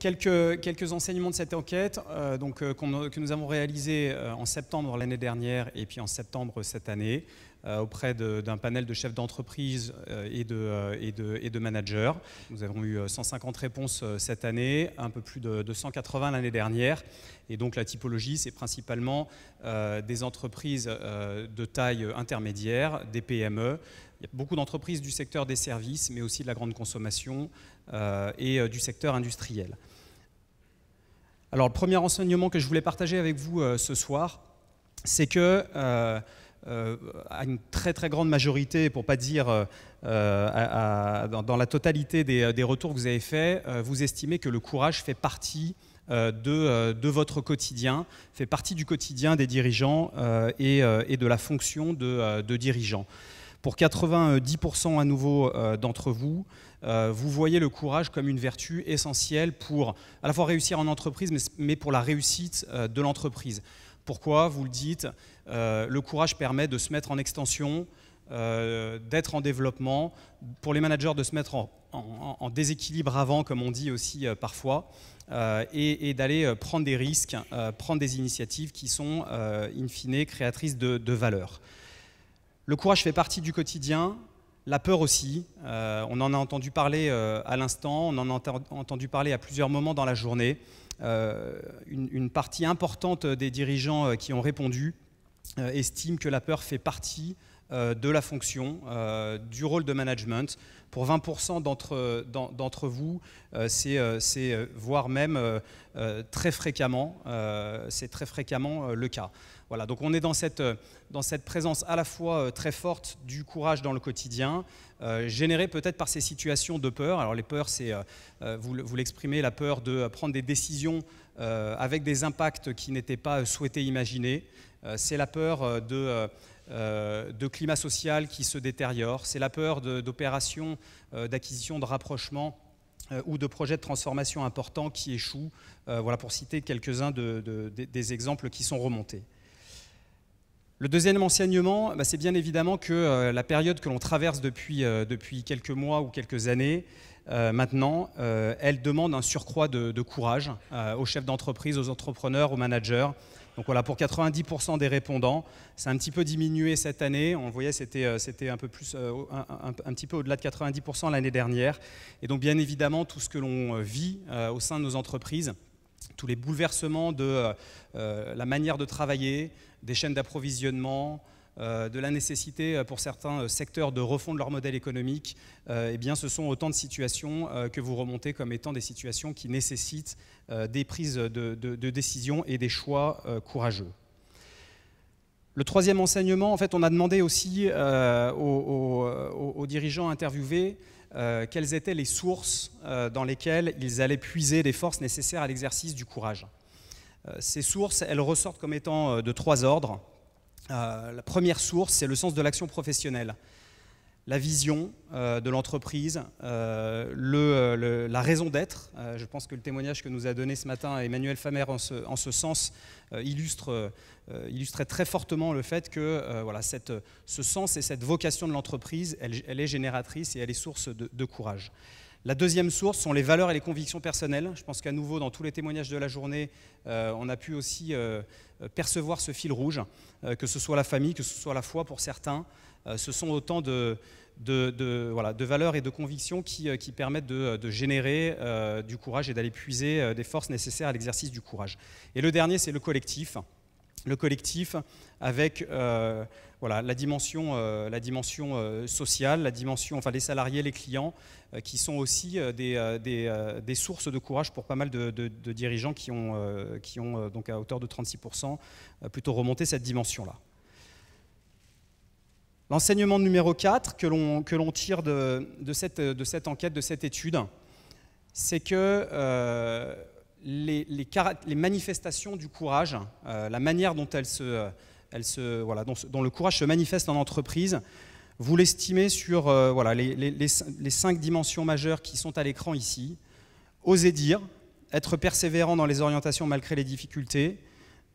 quelques enseignements de cette enquête que nous avons réalisé en septembre l'année dernière et puis en septembre cette année auprès d'un panel de chefs d'entreprise et de managers. Nous avons eu 150 réponses cette année, un peu plus de 180 l'année dernière. Et donc la typologie, c'est principalement des entreprises de taille intermédiaire, des PME. Il y a beaucoup d'entreprises du secteur des services, mais aussi de la grande consommation et du secteur industriel. Alors le premier enseignement que je voulais partager avec vous ce soir, c'est que à une très très grande majorité, pour ne pas dire dans la totalité des retours que vous avez faits, vous estimez que le courage fait partie de votre quotidien, fait partie du quotidien des dirigeants et de la fonction de dirigeant. Pour 90% à nouveau d'entre vous, vous voyez le courage comme une vertu essentielle pour à la fois réussir en entreprise, mais pour la réussite de l'entreprise. Pourquoi? Vous le dites, le courage permet de se mettre en extension, d'être en développement, pour les managers de se mettre en déséquilibre avant, comme on dit aussi parfois, et d'aller prendre des risques, prendre des initiatives qui sont in fine créatrices de valeur. Le courage fait partie du quotidien, la peur aussi. On en a entendu parler à l'instant, on en a entendu parler à plusieurs moments dans la journée. Une partie importante des dirigeants qui ont répondu estiment que la peur fait partie de la fonction, du rôle de management. Pour 20% d'entre vous, c'est voire même très fréquemment, c'est très fréquemment le cas. Voilà, donc on est dans cette présence à la fois très forte du courage dans le quotidien, générée peut-être par ces situations de peur. Alors les peurs, c'est, vous l'exprimez, la peur de prendre des décisions avec des impacts qui n'étaient pas souhaités, imaginés. C'est la peur de climat social qui se détériore, c'est la peur d'opérations d'acquisition, de rapprochement ou de projets de transformation importants qui échouent, voilà, pour citer quelques-uns des exemples qui sont remontés. Le deuxième enseignement, c'est bien évidemment que la période que l'on traverse depuis quelques mois ou quelques années maintenant, elle demande un surcroît de courage aux chefs d'entreprise, aux entrepreneurs, aux managers. Donc voilà, pour 90% des répondants, c'est un petit peu diminué cette année. On le voyait, c'était un peu plus, un petit peu au-delà de 90% l'année dernière. Et donc bien évidemment, tout ce que l'on vit au sein de nos entreprises, tous les bouleversements de la manière de travailler, des chaînes d'approvisionnement, de la nécessité pour certains secteurs de refondre leur modèle économique, eh bien, ce sont autant de situations que vous remontez comme étant des situations qui nécessitent des prises de décision et des choix courageux. Le troisième enseignement, en fait, on a demandé aussi aux dirigeants interviewés quelles étaient les sources dans lesquelles ils allaient puiser les forces nécessaires à l'exercice du courage. Ces sources, elles ressortent comme étant de trois ordres. La première source, c'est le sens de l'action professionnelle, la vision de l'entreprise, la raison d'être. Je pense que le témoignage que nous a donné ce matin Emmanuel Famer en ce sens illustrait très fortement le fait que voilà, ce sens et cette vocation de l'entreprise, elle est génératrice et elle est source de courage. La deuxième source sont les valeurs et les convictions personnelles. Je pense qu'à nouveau, dans tous les témoignages de la journée, on a pu aussi percevoir ce fil rouge, que ce soit la famille, que ce soit la foi pour certains. Ce sont autant de valeurs et de convictions qui permettent de générer du courage et d'aller puiser des forces nécessaires à l'exercice du courage. Et le dernier, c'est le collectif. Le collectif avec la dimension sociale, la dimension, enfin les salariés, les clients, qui sont aussi des sources de courage pour pas mal de dirigeants qui ont donc à hauteur de 36% plutôt remonté cette dimension-là. L'enseignement numéro 4 que l'on tire de cette enquête, de cette étude, c'est que les manifestations du courage, la manière dont dont le courage se manifeste en entreprise, vous l'estimez sur les 5 dimensions majeures qui sont à l'écran ici. Oser dire, être persévérant dans les orientations malgré les difficultés,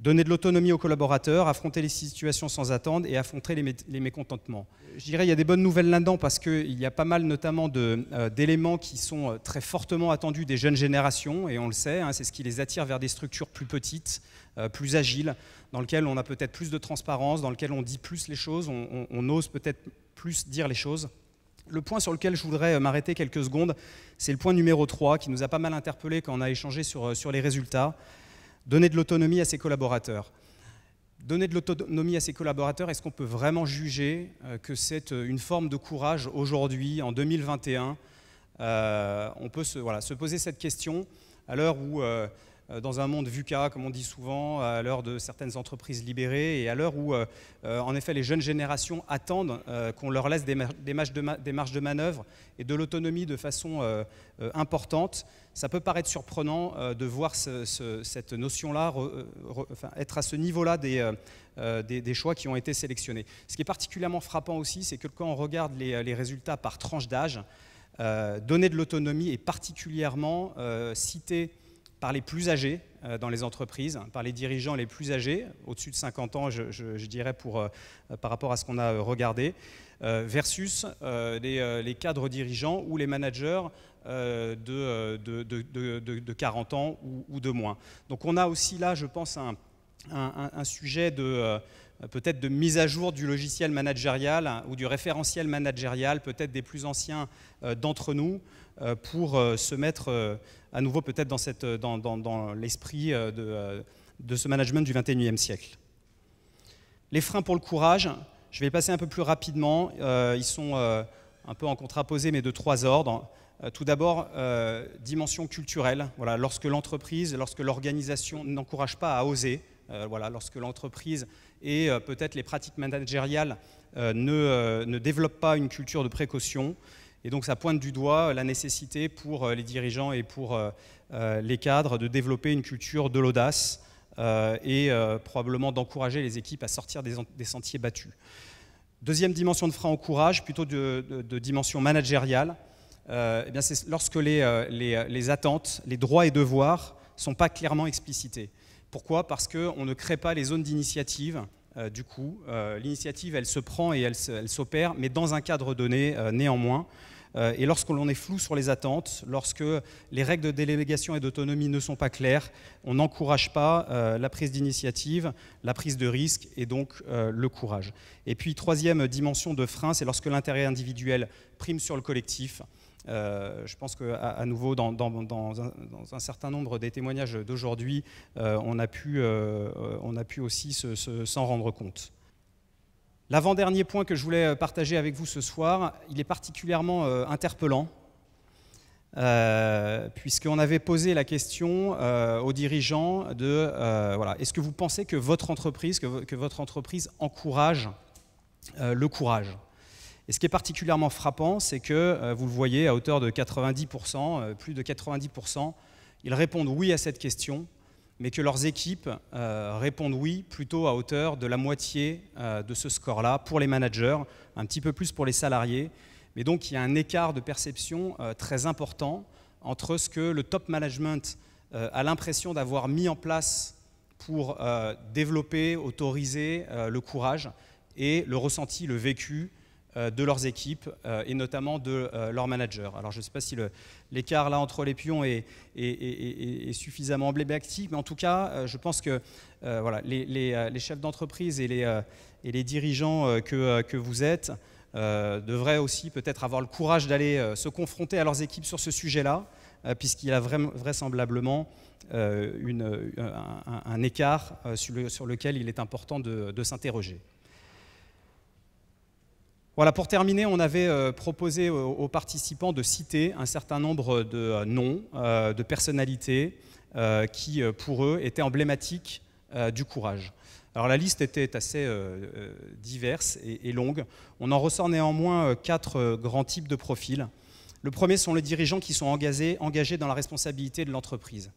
Donner de l'autonomie aux collaborateurs, affronter les situations sans attendre et affronter les mécontentements. Je dirais qu'il y a des bonnes nouvelles là-dedans parce qu'il y a pas mal notamment d'éléments qui sont très fortement attendus des jeunes générations, et on le sait, hein, c'est ce qui les attire vers des structures plus petites, plus agiles, dans lesquelles on a peut-être plus de transparence, dans lesquelles on dit plus les choses, on ose peut-être plus dire les choses. Le point sur lequel je voudrais m'arrêter quelques secondes, c'est le point numéro 3 qui nous a pas mal interpellés quand on a échangé sur les résultats. Donner de l'autonomie à ses collaborateurs. Donner de l'autonomie à ses collaborateurs, est-ce qu'on peut vraiment juger que c'est une forme de courage aujourd'hui, en 2021 ? On peut se poser cette question à l'heure où, dans un monde VUCA, comme on dit souvent, à l'heure de certaines entreprises libérées, et à l'heure où, en effet, les jeunes générations attendent qu'on leur laisse des marges de manœuvre et de l'autonomie de façon importante. Ça peut paraître surprenant de voir cette notion-là être à ce niveau-là des choix qui ont été sélectionnés. Ce qui est particulièrement frappant aussi, c'est que quand on regarde les résultats par tranche d'âge, donner de l'autonomie est particulièrement cité par les plus âgés dans les entreprises, par les dirigeants les plus âgés, au-dessus de 50 ans, je dirais, par rapport à ce qu'on a regardé, versus les cadres dirigeants ou les managers de 40 ans ou de moins. Donc on a aussi là, je pense, un sujet peut-être de mise à jour du logiciel managérial ou du référentiel managérial, peut-être des plus anciens d'entre nous, pour se mettre à nouveau peut-être dans l'esprit de ce management du XXIe siècle. Les freins pour le courage, je vais passer un peu plus rapidement, ils sont un peu en contraposé mais de 3 ordres. Tout d'abord, dimension culturelle. Voilà, lorsque l'organisation n'encourage pas à oser, lorsque l'entreprise et peut-être les pratiques managériales ne développent pas une culture de précaution. Et donc ça pointe du doigt la nécessité pour les dirigeants et pour les cadres de développer une culture de l'audace et probablement d'encourager les équipes à sortir des sentiers battus. Deuxième dimension de frein au courage, plutôt de dimension managériale. C'est lorsque les attentes, les droits et devoirs ne sont pas clairement explicités. Pourquoi ? Parce qu'on ne crée pas les zones d'initiative. Du coup, l'initiative, elle se prend et elle s'opère, mais dans un cadre donné, néanmoins. Et lorsque l'on est flou sur les attentes, lorsque les règles de délégation et d'autonomie ne sont pas claires, on n'encourage pas la prise d'initiative, la prise de risque et donc le courage. Et puis, troisième dimension de frein, c'est lorsque l'intérêt individuel prime sur le collectif. Je pense qu'à nouveau, dans un certain nombre des témoignages d'aujourd'hui, on a pu aussi s'en rendre compte. L'avant-dernier point que je voulais partager avec vous ce soir, il est particulièrement interpellant, puisqu'on avait posé la question aux dirigeants de est-ce que vous pensez que votre entreprise encourage le courage ? Et ce qui est particulièrement frappant, c'est que, vous le voyez, à hauteur de 90%, plus de 90%, ils répondent oui à cette question, mais que leurs équipes répondent oui plutôt à hauteur de la moitié de ce score-là pour les managers, un petit peu plus pour les salariés. Mais donc, il y a un écart de perception très important entre ce que le top management a l'impression d'avoir mis en place pour développer, autoriser le courage et le ressenti, le vécu de leurs équipes et notamment de leurs managers. Alors je ne sais pas si l'écart là entre les pions est suffisamment emblématique, mais en tout cas, je pense que les chefs d'entreprise et les dirigeants que vous êtes devraient aussi peut-être avoir le courage d'aller se confronter à leurs équipes sur ce sujet-là, puisqu'il y a vraisemblablement un écart sur lequel il est important de s'interroger. Voilà, pour terminer, on avait proposé aux participants de citer un certain nombre de noms, de personnalités qui, pour eux, étaient emblématiques du courage. Alors la liste était assez diverse et longue. On en ressort néanmoins 4 grands types de profils. Le premier sont les dirigeants qui sont engagés dans la responsabilité de l'entreprise.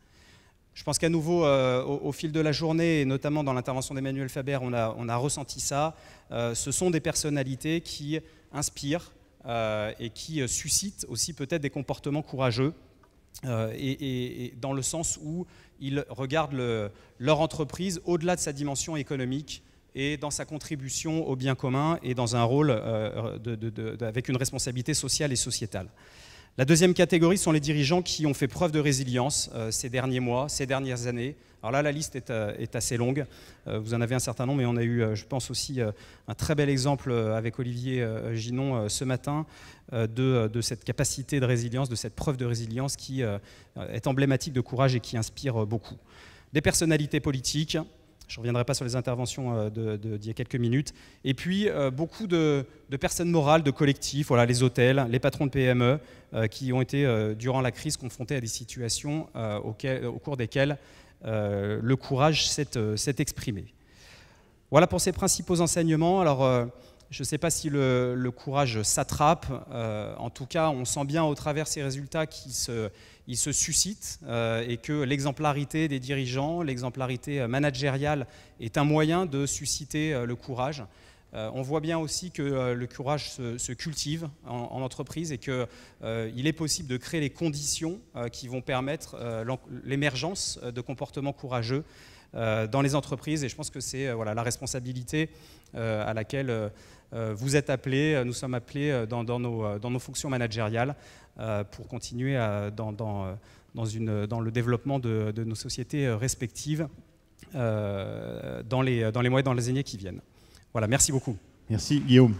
Je pense qu'à nouveau, au fil de la journée, et notamment dans l'intervention d'Emmanuel Faber, on a ressenti ça. Ce sont des personnalités qui inspirent et qui suscitent aussi peut-être des comportements courageux et dans le sens où ils regardent leur entreprise au-delà de sa dimension économique et dans sa contribution au bien commun et dans un rôle avec une responsabilité sociale et sociétale. La deuxième catégorie sont les dirigeants qui ont fait preuve de résilience ces derniers mois, ces dernières années. Alors là, la liste est assez longue. Vous en avez un certain nombre, mais on a eu, je pense aussi, un très bel exemple avec Olivier Ginon ce matin de cette capacité de résilience, de cette preuve de résilience qui est emblématique de courage et qui inspire beaucoup. Des personnalités politiques. Je ne reviendrai pas sur les interventions d'il y a quelques minutes. Et puis, beaucoup de personnes morales, de collectifs, voilà, les hôtels, les patrons de PME, qui ont été, durant la crise, confrontés à des situations au cours desquelles le courage s'est exprimé. Voilà pour ces principaux enseignements. Alors, je ne sais pas si le courage s'attrape. En tout cas, on sent bien au travers ces résultats qu'il se suscite et que l'exemplarité des dirigeants, l'exemplarité managériale est un moyen de susciter le courage. On voit bien aussi que le courage se cultive en entreprise et qu'il est possible de créer les conditions qui vont permettre l'émergence de comportements courageux dans les entreprises. Et je pense que c'est voilà, la responsabilité à laquelle vous êtes appelés, nous sommes appelés dans nos fonctions managériales pour continuer dans le développement de nos sociétés respectives dans les mois et dans les années qui viennent. Voilà, merci beaucoup. Merci Guillaume.